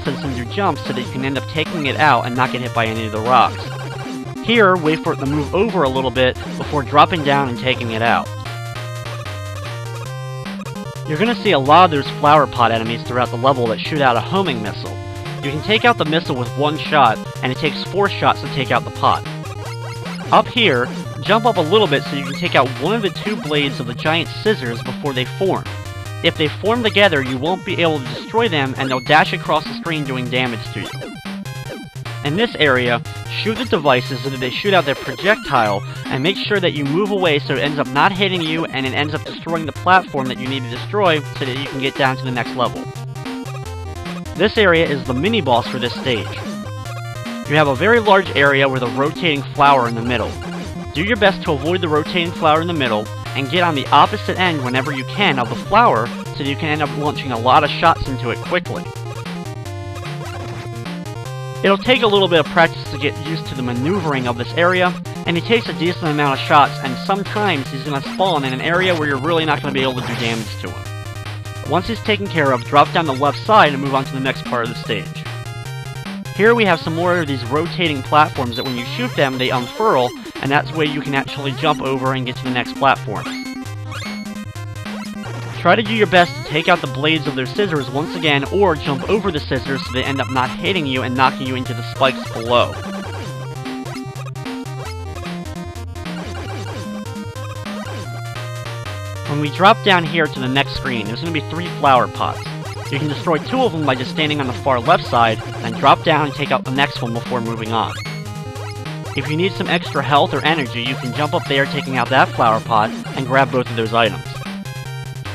distance in your jumps so that you can end up taking it out and not get hit by any of the rocks. Here, wait for it to move over a little bit before dropping down and taking it out. You're going to see a lot of those flower pot enemies throughout the level that shoot out a homing missile. You can take out the missile with one shot, and it takes 4 shots to take out the pot. Up here, jump up a little bit so you can take out one of the 2 blades of the giant scissors before they form. If they form together, you won't be able to destroy them, and they'll dash across the screen doing damage to you. In this area, shoot the devices so that they shoot out their projectile, and make sure that you move away so it ends up not hitting you and it ends up destroying the platform that you need to destroy so that you can get down to the next level. This area is the mini-boss for this stage. You have a very large area with a rotating flower in the middle. Do your best to avoid the rotating flower in the middle, and get on the opposite end whenever you can of the flower so that you can end up launching a lot of shots into it quickly. It'll take a little bit of practice to get used to the maneuvering of this area, and he takes a decent amount of shots, and sometimes he's going to spawn in an area where you're really not going to be able to do damage to him. Once he's taken care of, drop down the left side and move on to the next part of the stage. Here we have some more of these rotating platforms that when you shoot them, they unfurl, and that's where you can actually jump over and get to the next platform. Try to do your best to take out the blades of their scissors once again, or jump over the scissors so they end up not hitting you and knocking you into the spikes below. When we drop down here to the next screen, there's going to be 3 flower pots. You can destroy 2 of them by just standing on the far left side, then drop down and take out the next one before moving on. If you need some extra health or energy, you can jump up there taking out that flower pot and grab both of those items.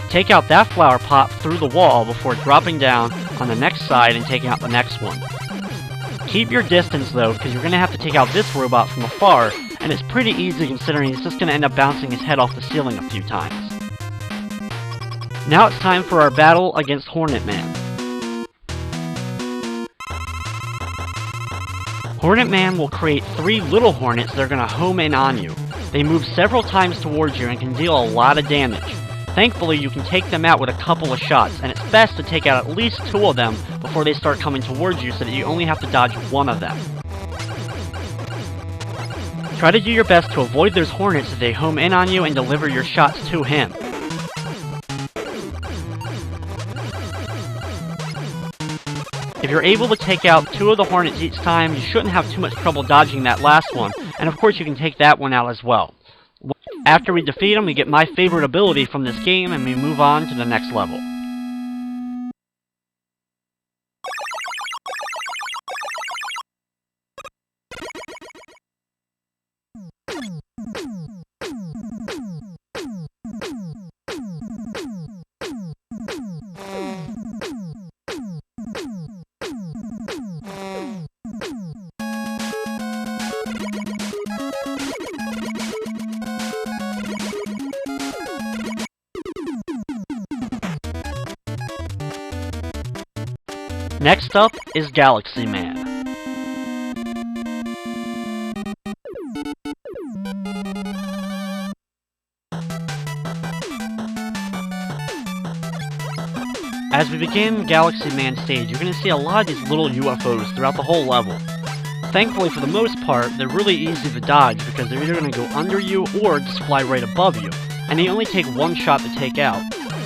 Take out that flower pot through the wall before dropping down on the next side and taking out the next one. Keep your distance though, because you're going to have to take out this robot from afar, and it's pretty easy considering he's just going to end up bouncing his head off the ceiling a few times. Now it's time for our battle against Hornet Man. Hornet Man will create 3 little hornets that are going to home in on you. They move several times towards you and can deal a lot of damage. Thankfully, you can take them out with a couple of shots, and it's best to take out at least 2 of them before they start coming towards you so that you only have to dodge 1 of them. Try to do your best to avoid those hornets as they home in on you and deliver your shots to him. If you're able to take out 2 of the hornets each time, you shouldn't have too much trouble dodging that last one, and of course you can take that one out as well. After we defeat him, we get my favorite ability from this game, and we move on to the next level. Next up is Galaxy Man. As we begin Galaxy Man stage, you're going to see a lot of these little UFOs throughout the whole level. Thankfully, for the most part, they're really easy to dodge because they're either going to go under you or just fly right above you, and they only take 1 shot to take out.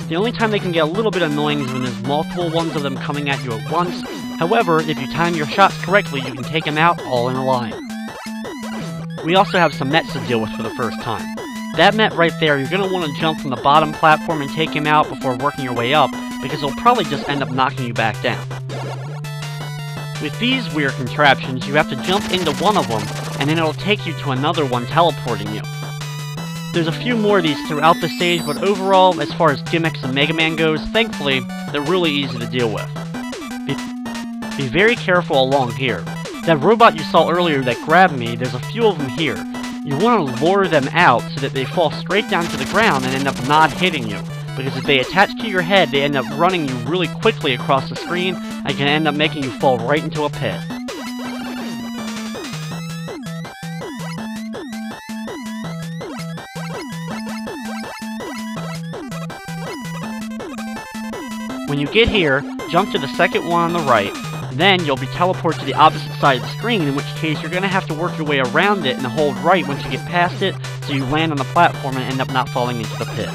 The only time they can get a little bit annoying is when there's multiple ones of them coming at you at once. However, if you time your shots correctly, you can take them out all in a line. We also have some Mets to deal with for the first time. That Met right there, you're going to want to jump from the bottom platform and take him out before working your way up, because he'll probably just end up knocking you back down. With these weird contraptions, you have to jump into one of them, and then it'll take you to another one teleporting you. There's a few more of these throughout the stage, but overall, as far as gimmicks and Mega Man goes, thankfully, they're really easy to deal with. Be very careful along here. That robot you saw earlier that grabbed me, there's a few of them here. You want to lure them out so that they fall straight down to the ground and end up not hitting you, because if they attach to your head, they end up running you really quickly across the screen and can end up making you fall right into a pit. When you get here, jump to the second one on the right, Then you'll be teleported to the opposite side of the screen, in which case you're going to have to work your way around it and hold right once you get past it, so you land on the platform and end up not falling into the pit.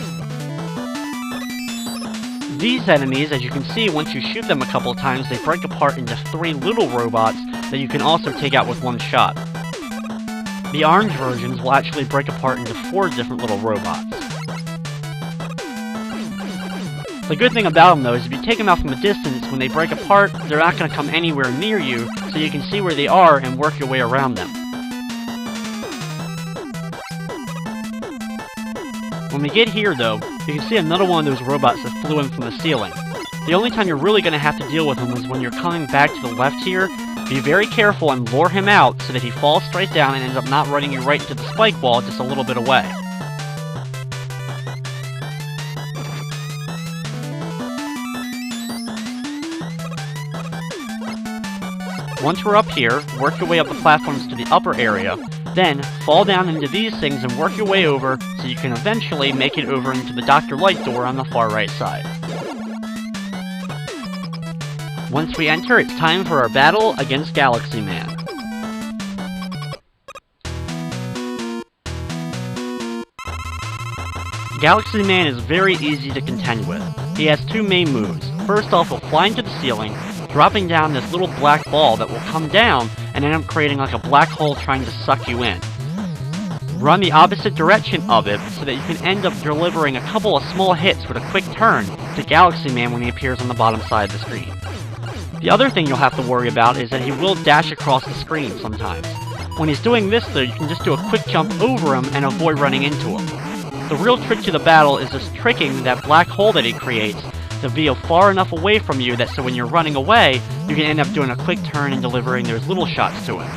These enemies, as you can see, once you shoot them a couple of times, they break apart into 3 little robots that you can also take out with one shot. The orange versions will actually break apart into 4 different little robots. The good thing about them, though, is if you take them out from a distance, when they break apart, they're not going to come anywhere near you, so you can see where they are and work your way around them. When we get here, though, you can see another one of those robots that flew in from the ceiling. The only time you're really going to have to deal with him is when you're coming back to the left here. Be very careful and lure him out so that he falls straight down and ends up not running you right into the spike wall just a little bit away. Once we're up here, work your way up the platforms to the upper area, then fall down into these things and work your way over so you can eventually make it over into the Dr. Light door on the far right side. Once we enter, it's time for our battle against Galaxy Man. Galaxy Man is very easy to contend with. He has 2 main moves. First off, he'll fly into the ceiling, dropping down this little black ball that will come down and end up creating like a black hole trying to suck you in. Run the opposite direction of it so that you can end up delivering a couple of small hits with a quick turn to Galaxy Man when he appears on the bottom side of the screen. The other thing you'll have to worry about is that he will dash across the screen sometimes. When he's doing this, though, you can just do a quick jump over him and avoid running into him. The real trick to the battle is just tricking that black hole that he creates to be far enough away from you that so when you're running away, you can end up doing a quick turn and delivering those little shots to him.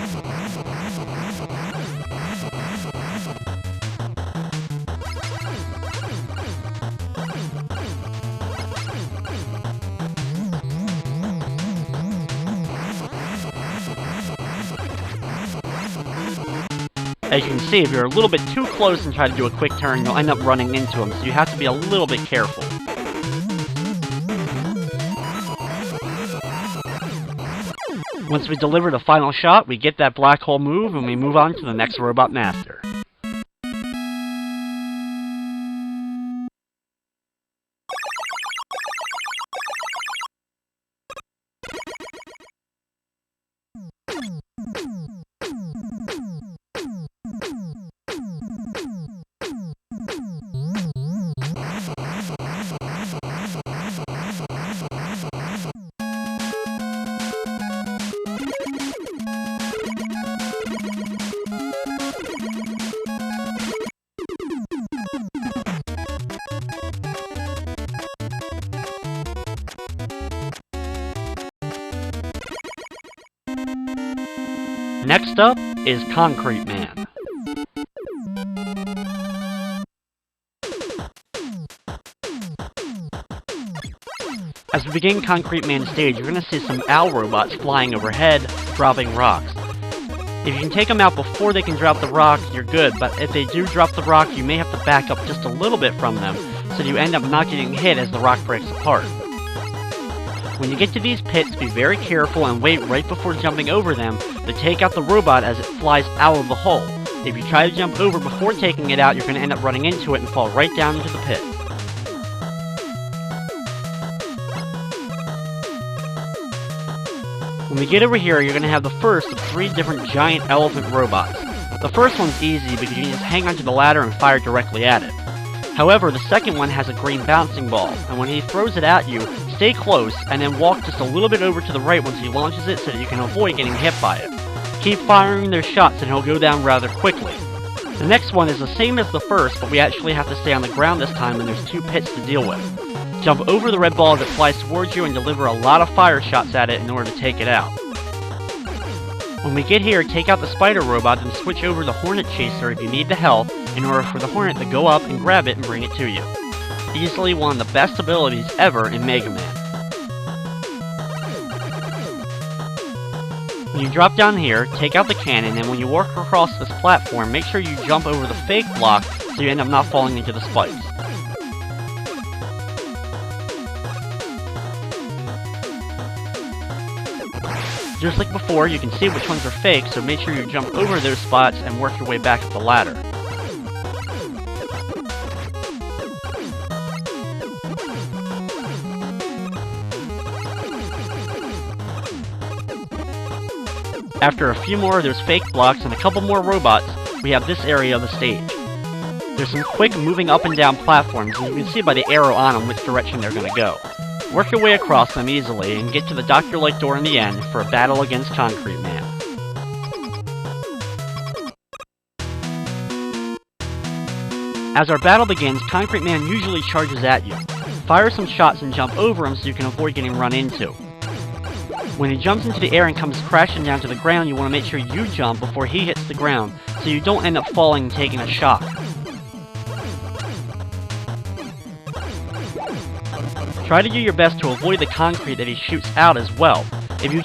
As you can see, if you're a little bit too close and try to do a quick turn, you'll end up running into him, so you have to be a little bit careful. Once we deliver the final shot, we get that black hole move, and we move on to the next Robot Master. Next up is Concrete Man. As we begin Concrete Man's stage, you're going to see some owl robots flying overhead, dropping rocks. If you can take them out before they can drop the rock, you're good, but if they do drop the rock, you may have to back up just a little bit from them, so you end up not getting hit as the rock breaks apart. When you get to these pits, be very careful and wait right before jumping over them to take out the robot as it flies out of the hole. If you try to jump over before taking it out, you're going to end up running into it and fall right down into the pit. When we get over here, you're going to have the first of 3 different giant elephant robots. The first one's easy because you can just hang onto the ladder and fire directly at it. However, the second one has a green bouncing ball, and when he throws it at you, stay close, and then walk just a little bit over to the right once he launches it so that you can avoid getting hit by it. Keep firing their shots and he'll go down rather quickly. The next one is the same as the first, but we actually have to stay on the ground this time and there's 2 pits to deal with. Jump over the red ball that flies towards you and deliver a lot of fire shots at it in order to take it out. When we get here, take out the spider robot and switch over the Hornet Chaser if you need the help in order for the Hornet to go up and grab it and bring it to you. Easily one of the best abilities ever in Mega Man. When you drop down here, take out the cannon, and when you walk across this platform, make sure you jump over the fake block so you end up not falling into the spikes. Just like before, you can see which ones are fake, so make sure you jump over those spots and work your way back up the ladder. After a few more of those fake blocks and a couple more robots, we have this area of the stage. There's some quick moving up and down platforms, and you can see by the arrow on them which direction they're going to go. Work your way across them easily and get to the doctor-like door in the end for a battle against Concrete Man. As our battle begins, Concrete Man usually charges at you. Fire some shots and jump over him so you can avoid getting run into. When he jumps into the air and comes crashing down to the ground, you want to make sure you jump before he hits the ground, so you don't end up falling and taking a shock. Try to do your best to avoid the concrete that he shoots out as well. If you